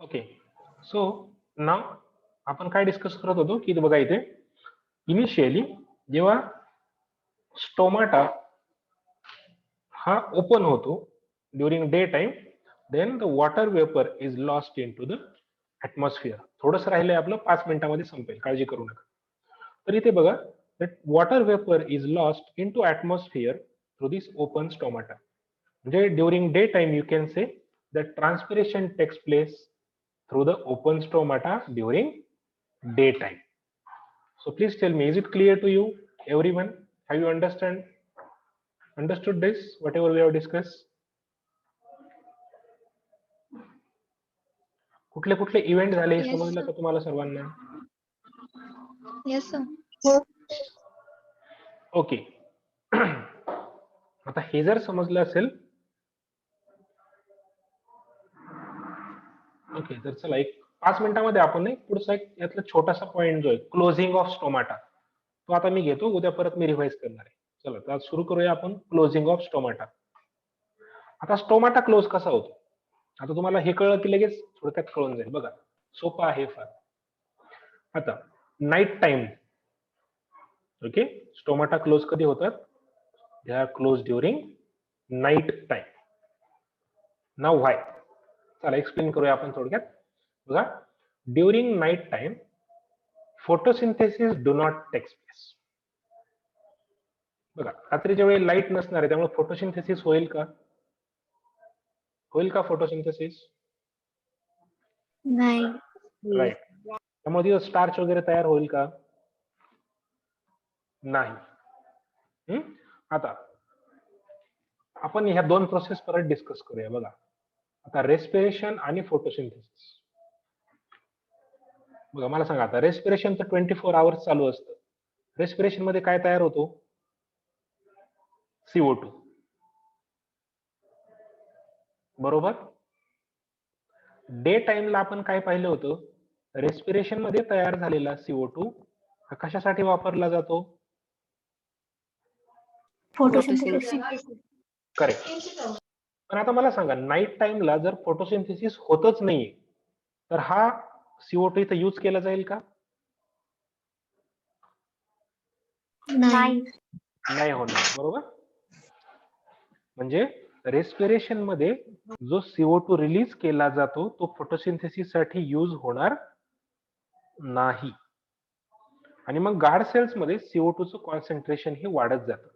Okay. So नाव आपण काय discuss करत होतो की बघा इथे इनिशियली जेव्हा स्टोमाटा हा ओपन होतो during day time, then the water vapour is lost into the atmosphere. थोडंसं राहिलंय आपलं, 5 मिनिटांमध्ये संपेल, काळजी करू नका. तर इथे बघा, that water vapor is lost into atmosphere through this open stomata. म्हणजे during daytime you can say that transpiration takes place through the open stomata during daytime. So please tell me, is it clear to you, everyone? Have you understood this, whatever we have discussed? कुठले कुठले event झाले हे Yes, समजलं sir. का तुम्हाला सर्वांना? Yes, sir. Okay. आता हे जर समजलं असेल, ओके, तर चला एक 5 मिनिटांमध्ये आपण एक पुढचा एक यातला छोटासा पॉइंट जो आहे क्लोजिंग ऑफ स्टोमाटा, तो आता मी घेतो, उद्या परत मी रिवाइज करणार आहे. चला तर आज सुरू करूया आपण क्लोजिंग ऑफ स्टोमाटा. आता स्टोमाटा क्लोज कसा होतो? आता तुम्हाला हे कळलं की लगेच थोडक्यात कळून जाईल. बघा, सोपं आहे फार. आता night time, okay, stomata close कधी होतात? They are close during night time. Now why? चला एक्सप्लेन करूया आपण थोडक्यात. बघा, during night time photosynthesis do not takes place. बघा, रात्रीच्या वेळी लाईट नसणार आहे, त्यामुळे फोटोसिंथेसिस होईल का? होईल का फोटोसिंथेसिस? नाही. राईट. त्यामुळे तिथं स्टार्च वगैरे तयार होईल का? नाही. आता आपण ह्या दोन प्रोसेस परत डिस्कस करूया. बघा, आता रेस्पिरेशन आणि फोटोसिंथेसिस. बघा, मला सांगा, आता रेस्पिरेशन तर 24 आवर्स चालू असतं. रेस्पिरेशन मध्ये काय तयार होतो? CO2, बरोबर. डे टाइमला आपण काय पाहिलं होतं? रेस्पिरेशन मध्ये तयार झालेला CO2 हा कशासाठी वापरला जातो? Photosynthesis. करेक्ट. पण आता मला सांगा, नाईट टाइमला जर फोटोसिंथेसिस होतच नाहीये, तर हा CO2 इथं यूज केला जाईल का? नाही. नाही होणार, बरोबर. म्हणजे रेस्पिरेशन मध्ये जो CO2 रिलीज केला जातो तो फोटोसिंथेसिस साठी यूज होणार नाही. आणि मग गार्ड सेल्स मध्ये CO2 चं कॉन्सन्ट्रेशन हे वाढत जातं.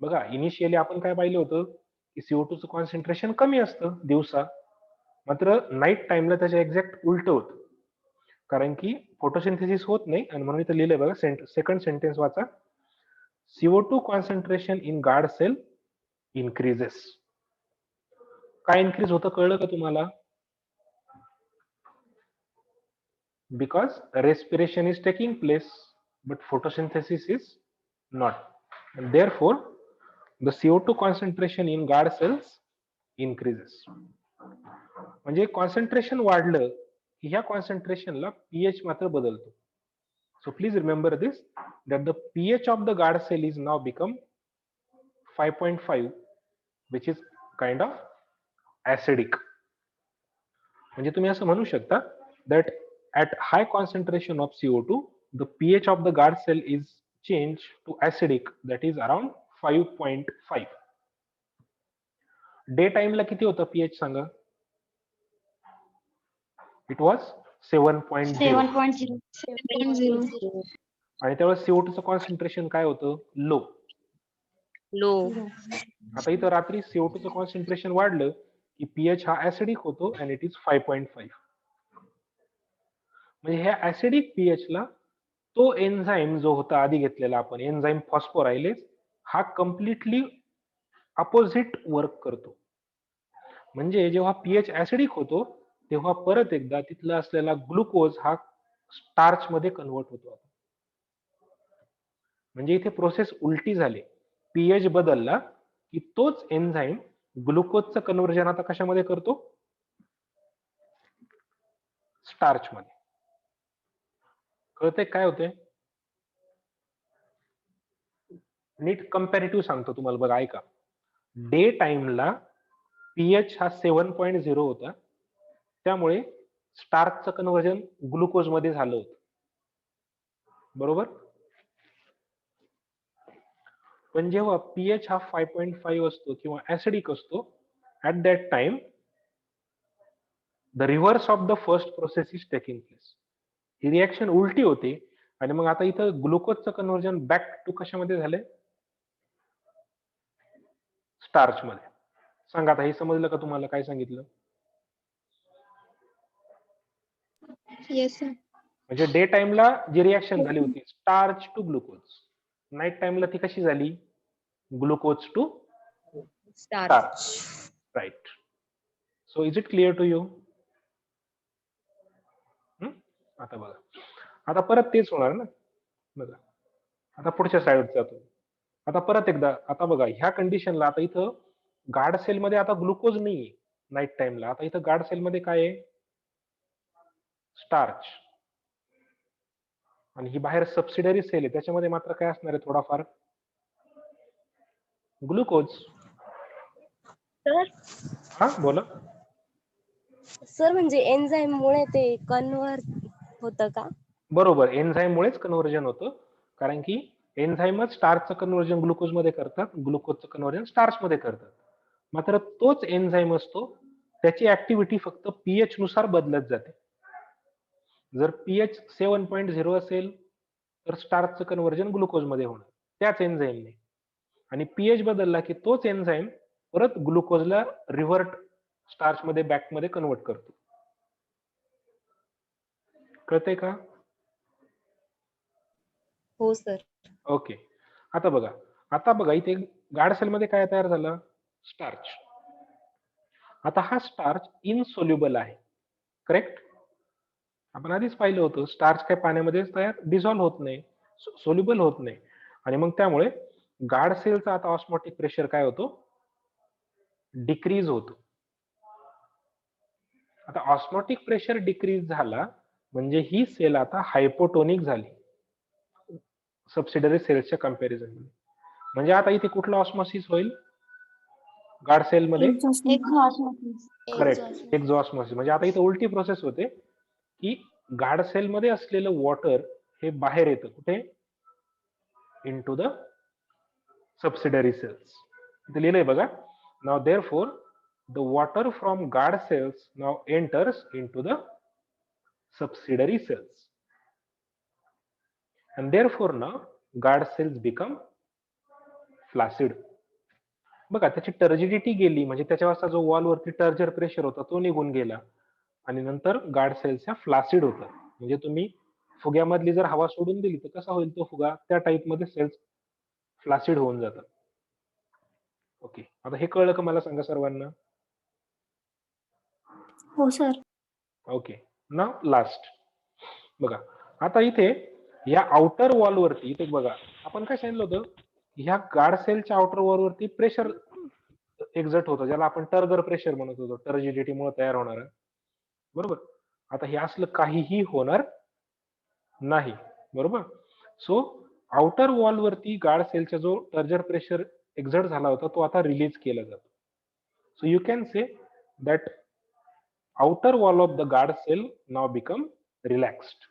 बघा, इनिशियली आपण काय पाहिलं होतं की CO2 चं कॉन्सन्ट्रेशन कमी असतं दिवसा, मात्र नाईट टाइमला त्याच्या एक्झॅक्ट उलट होतं, कारण की फोटोसिंथेसिस होत नाही. आणि म्हणून इथं लिहिलंय बघा, सेकंड सेंटेन्स वाचा, CO2 concentration in guard cell increases. काय इन्क्रीज होतं कळलं का तुम्हाला? Because respiration is taking place but photosynthesis is not, and therefore the CO2 concentration in guard cells increases. म्हणजे कॉन्सन्ट्रेशन वाढलं की ह्या कॉन्सन्ट्रेशनला pH मात्र बदलतो. So please remember this, that the pH of the guard cell is now become 5.5, which is kind of acidic. म्हणजे तुम्ही असं म्हणू शकता that at high concentration of CO2 the pH of the guard cell is changed to acidic, that is around 5.5. Day टाइमला किती होतं pH सांगा? It was 7.0. 7.0. आणि त्यावेळेस CO2 चं कॉन्सन्ट्रेशन काय होतं? लो. आता इथं रात्री CO2 चं कॉन्सन्ट्रेशन वाढलं की pH हा ऍसिडिक होतो and it is 5.5. म्हणजे ह्या ऍसिडिक pH ला तो एन्झाईम जो होता आधी घेतलेला आपण, एन्झाईम फॉस्फोरायलेज, हा कम्प्लिटली अपोजिट वर्क करतो. म्हणजे जेव्हा pH ऍसिडिक होतो तेव्हा परत एकदा तिथला असलेला ग्लुकोज हा स्टार्च मध्ये कन्वर्ट होतो. म्हणजे इथे प्रोसेस उलटी झाली. pH बदलला की तोच एन्झाईम ग्लुकोजचं कन्व्हर्जन आता कशामध्ये करतो? स्टार्च मध्ये. कळतंय काय होतंय? नीट कंपॅरेटिव्ह सांगतो तुम्हाला, बघा ऐका. डे टाइमला pH हा 7.0 होता, त्यामुळे स्टार्चचं कन्व्हर्जन ग्लुकोज मध्ये झालं होतं, बरोबर. पण जेव्हा पीएच हा 5.5 असतो किंवा ऍसिडिक असतो, at that time the reverse of the first process is taking place. He reaction उलटी होते आणि मग आता इथं ग्लुकोजचं कन्व्हर्जन बॅक टू कशामध्ये झालंय, स्टार्च मध्ये. सांगा आता हे समजलं का तुम्हाला काय सांगितलं? Yes sir. म्हणजे डे टाइमला जी रिएक्शन झाली होती स्टार्च टू ग्लुकोज, नाईट टाइमला ती कशी झाली, glucose to starch. Right. So is it clear to you? आता बघा, आता परत तेच होणार ना. बघा आता पुढच्या साईडवर जातो. आता परत एकदा, आता बघा ह्या कंडिशनला आता इथं गार्ड सेल मध्ये आता ग्लुकोज नाहीये नाईट टाइमला. आता इथं गार्ड सेल मध्ये काय आहे, स्टार्च. आणि ही बाहेर सबसिडरी सेल आहे, त्याच्यामध्ये मात्र काय असणार आहे, थोडाफार ग्लुकोज. सर हा बोला. सर म्हणजे एन्झाईम मुळे ते कन्व्हर्ट होतं का? बरोबर, एन्झाईम मुळेच कन्व्हर्जन होतं, कारण की एन्झाईमच स्टार्चचं कन्व्हर्जन ग्लुकोज मध्ये करतात, ग्लुकोजचं कन्व्हर्जन स्टार्च मध्ये करतात. मात्र तोच एन्झाईम असतो, त्याची ऍक्टिव्हिटी फक्त पीएच नुसार बदलत जाते. जर पीएच 7.0 असेल तर स्टार्चचं कन्व्हर्जन ग्लुकोज मध्ये होणार त्याच एन्झाईमने, आणि पीएच बदलला की तोच एन्झाईम परत ग्लुकोजला रिव्हर्ट स्टार्च मध्ये बॅक मध्ये कन्व्हर्ट करतो. कळतंय का? हो सर. ओके. आता बघा इथे गार्ड सेल मध्ये काय तयार झालं, स्टार्च. आता हा स्टार्च इनसोल्युबल आहे, करेक्ट. आपण आधीच पाहिलं होतं स्टार्च काय पाण्यामध्ये तयार डिझॉल्व्ह होत नाही, सोल्युबल होत नाही, आणि मग त्यामुळे गार्ड सेलचा आता ऑस्मोटिक प्रेशर काय होतो, डिक्रीज होतो. आता ऑस्मोटिक प्रेशर डिक्रीज झाला म्हणजे ही सेल आता हायपोटोनिक झाली सबसिडरी सेल्सच्या कंपॅरिझन मध्ये. म्हणजे आता इथे कुठला ऑस्मोसिस होईल, गार्ड सेल मध्ये, करेक्ट, एक्झॉस्मोसिस. म्हणजे आता इथे उलटी प्रोसेस होते की गार्ड सेल मध्ये असलेलं वॉटर हे बाहेर येतं, कुठे, इनटू द सबसिडरी सेल्स. इथे लिहिलंय बघा. Now therefore the water from guard cells now enters into the subsidiary cells, and therefore now guard cells become flaccid. बघा त्याची टर्जिडिटी गेली, म्हणजे त्याच्यावरचा जो वॉल वरती टर्जर प्रेशर होता तो निघून गेला, आणि नंतर गार्ड सेल्स ह्या फ्लासिड होतात. म्हणजे तुम्ही फुग्यामधली जर हवा सोडून दिली तर कसा होईल तो फुगा, त्या टाईप मध्ये सेल्स फ्लासिड होऊन जातात. ओके, आता हे कळलं का मला सांगा सर्वांना? हो सर. ओके. ना लास्ट बघा, आता इथे या आउटर वॉल वरती, इथे बघा आपण काय सांगितलं होतं, ह्या गार्ड सेलच्या आउटर वॉल वरती प्रेशर एक्झर्ट होतं, ज्याला आपण टर्गर प्रेशर म्हणत होतो, टर्जिडिटी मुळे तयार होणार, बरोबर. आता हे असलं काहीही होणार नाही, बरोबर. सो आउटर वॉल वरती गार्ड सेलचा जो टर्जर प्रेशर एक्झर्ट झाला होता तो आता रिलीज केला जातो. So you can say that outer wall of the guard cell now become relaxed.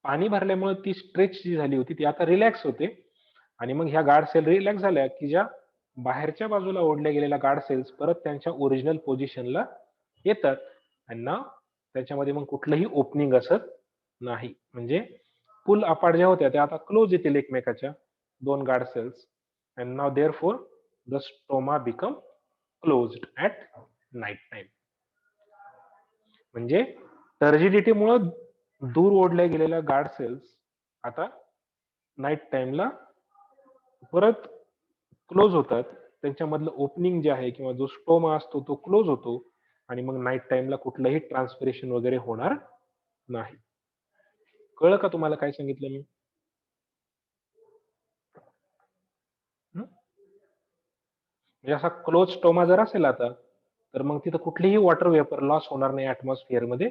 पाणी भरल्यामुळे ती स्ट्रेच जी झाली होती ती आता रिलॅक्स होते, आणि मग ह्या गार्ड सेल रिलॅक्स झाल्या की ज्या बाहेरच्या बाजूला ओढल्या गेलेल्या गार्ड सेल्स परत त्यांच्या ओरिजिनल पोझिशनला येतात, आणि ना त्याच्यामध्ये मग कुठलंही ओपनिंग असत नाही. म्हणजे पुल अपार्ट ज्या होत्या त्या आता क्लोज येतील एकमेकाच्या, दोन guard cells, and now therefore the stoma become closed at night time. म्हणजे टर्जिडिटी मुळे दूर ओढल्या गेलेल्या गार्ड सेल्स आता नाईट टाइमला परत क्लोज होतात, त्यांच्यामधलं ओपनिंग जे आहे किंवा जो स्टोमा असतो तो क्लोज होतो, आणि मग नाईट टाइमला कुठलंही ट्रान्सपिरेशन वगैरे होणार नाही. कळलं का तुम्हाला काय सांगितलं मी? म्हणजे असा क्लोज स्टोमा जर असेल आता, तर मग तिथं कुठलीही वॉटर वेपर लॉस होणार नाही ऍटमॉस्फिअर मध्ये,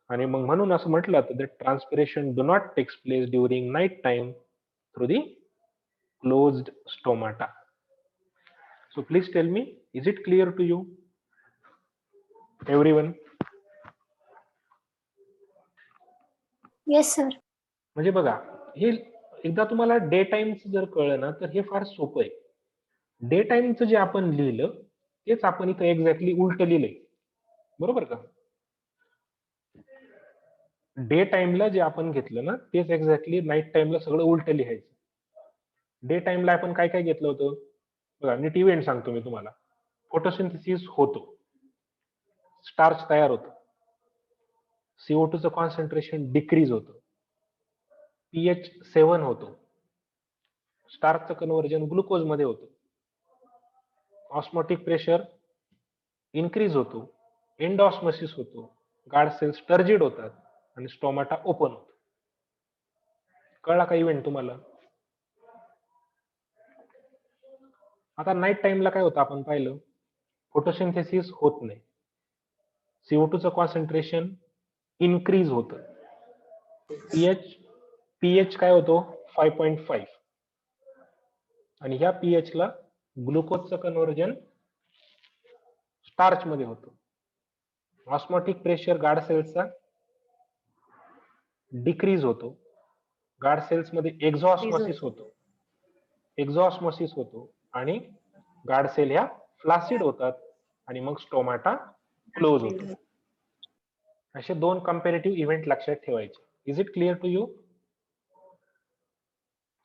आणि मग म्हणून असं म्हटलं तर that transpiration do not takes place during night time through the closed stomata. So please tell me, is it clear to you, everyone? Yes sir. म्हणजे बघा, हे एकदा तुम्हाला डे टाइमचं जर कळलं ना तर हे फार सोपं आहे. डे टाइमचं जे आपण लिहिलं तेच आपण इथं एक्झॅक्टली उलट लिहिलंय, बरोबर का? डे टाइमला जे आपण घेतलं ना तेच एक्झॅक्टली नाईट टाइमला सगळं उलट लिहायचं. डे टाइमला आपण काय काय घेतलं होतं बघा, नीट इव्हेंट सांगतो मी तुम्हाला. फोटोसिंथेसिस होतो, स्टार्च तयार होतं, CO2 चं कॉन्सन्ट्रेशन डिक्रीज होतं, pH 7 होतो, स्टार्चचं कन्व्हर्जन ग्लुकोज मध्ये होतं, ऑस्मोटिक प्रेशर इन्क्रीज होतो, एंडॉस्मोसिस होतो, गार्ड सेल्स टर्जिड होतात आणि स्टोमाटा ओपन होतो. कळला का इव्हेंट तुम्हाला? आता नाईट टाइमला काय होतं आपण पाहिलं, फोटोसिंथेसिस होत नाही, CO2 चं कॉन्सन्ट्रेशन इन्क्रीज होतं, पीएच काय होतो 5.5 आणि ह्या पीएच ला ग्लुकोजचं कन्व्हर्जन स्टार्च मध्ये होतं. ऑस्मोटिक प्रेशर गार्ड सेल्सचा डिक्रीज होतो, गार्ड सेल्स मध्ये एक्झॉस्मोसिस होतो आणि गार्ड सेल ह्या फ्लासिड होतात आणि मग स्टोमाटा क्लोज होतो. असे दोन कंपॅरेटिव्ह इव्हेंट लक्षात ठेवायचे. Is it clear to you?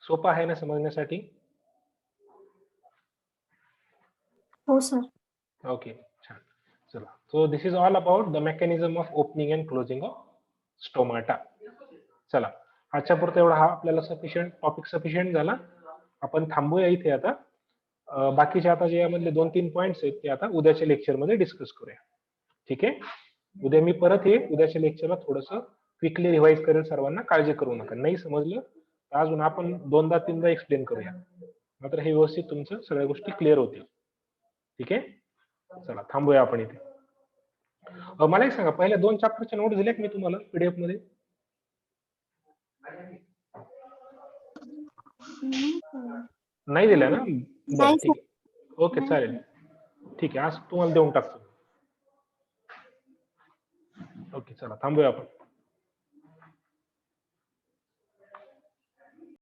सोपं आहे ना समजण्यासाठी? हो सर. ओके, छान. चला, so this is all about the mechanism of opening and closing of stomata. चला, आजच्या पुरता एवढा हा आपल्याला टॉपिक सफिशियंट झाला. आपण थांबूया इथे आता. बाकीचे आता जे यामधले 2-3 पॉइंट्स आहेत ते आता उद्याच्या लेक्चरमध्ये डिस्कस करूया. ठीक आहे? उद्या मी परत उद्याच्या लेक्चरला थोडंसं क्विकली रिवाइज करेल सर्वांना, काळजी करू नका. नाही समजलं तर अजून आपण 2दा-3दा एक्सप्लेन करूया, मात्र हे व्यवस्थित तुमचं सगळ्या गोष्टी क्लिअर होतील. ठीक आहे? चला, थांबूया आपण इथे. मला एक सांगा, पहिल्या 2 चॅप्टरच्या नोट्स दिल्या की मी तुम्हाला पीडीएफ मध्ये? नाही दिल्या ना? बरं, ठीक आहे. ओके, चालेल. ठीक आहे, आज तुम्हाला देऊन टाकतो. ओके, चला थांबूया आपण.